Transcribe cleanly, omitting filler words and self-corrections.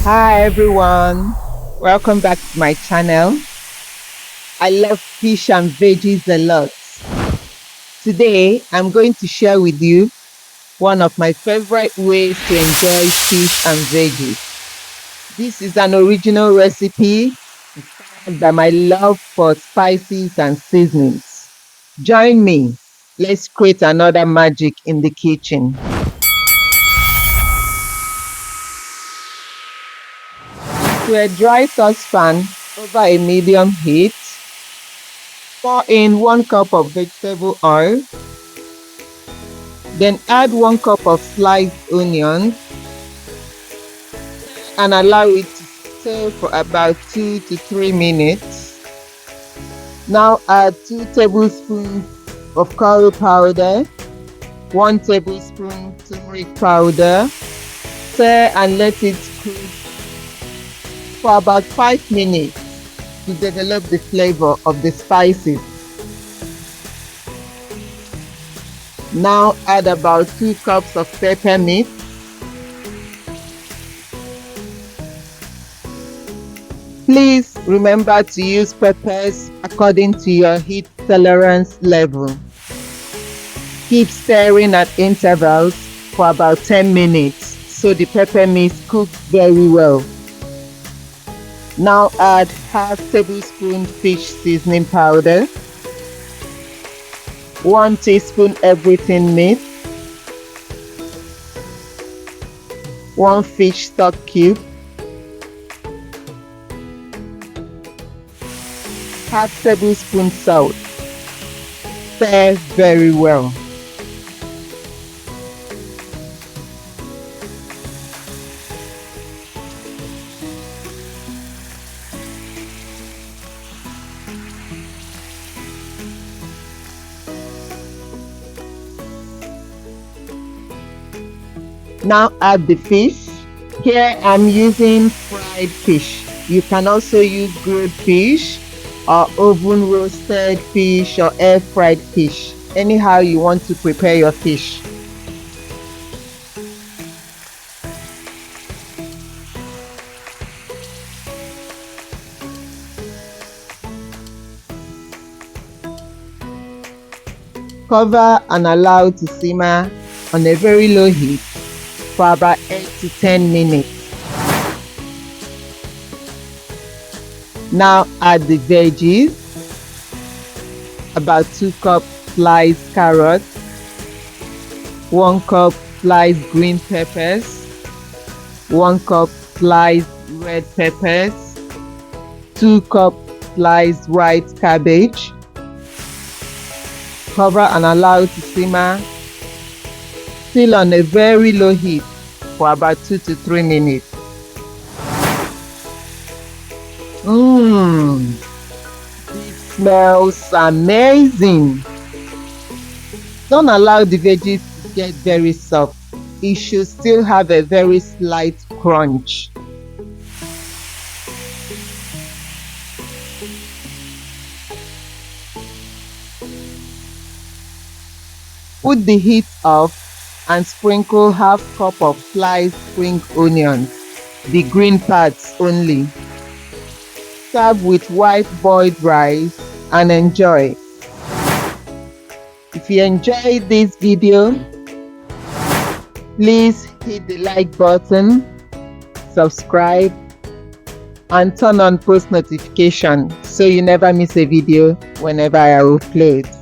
Hi everyone, welcome back to my channel. I love fish and veggies a lot. Today I'm going to share with you one of my favorite ways to enjoy fish and veggies. This is an original recipe inspired by my love for spices and seasonings. Join me, let's create another magic in the kitchen. To a dry saucepan over a medium heat, pour in 1 cup of vegetable oil, then add 1 cup of sliced onions and allow it to stir for about 2 to 3 minutes. Now add 2 tablespoons of curry powder, 1 tablespoon turmeric powder, stir and let it cook for about 5 minutes to develop the flavor of the spices. Now add about 2 cups of pepper mix, please remember to use peppers according to your heat tolerance level. Keep stirring at intervals for about 10 minutes so the pepper mix cooks very well. Now add half tablespoon fish seasoning powder, 1 teaspoon everything mix, 1 fish stock cube, half tablespoon salt. Stir very well. Now add the fish. Here I'm using fried fish. You can also use grilled fish or oven roasted fish or air fried fish. Anyhow you want to prepare your fish. Cover and allow to simmer on a very low heat for about 8 to 10 minutes. Now add the veggies, about 2 cups sliced carrots, 1 cup sliced green peppers, 1 cup sliced red peppers, 2 cups sliced white cabbage. Cover and allow to simmer still on a very low heat for about 2 to 3 minutes. It smells amazing. Don't allow the veggies to get very soft. It should still have a very slight crunch. Put the heat off and sprinkle half cup of sliced spring onions, the green parts only. Serve with white boiled rice and enjoy. If you enjoyed this video, please hit the like button, subscribe, and turn on post notification so you never miss a video whenever I upload.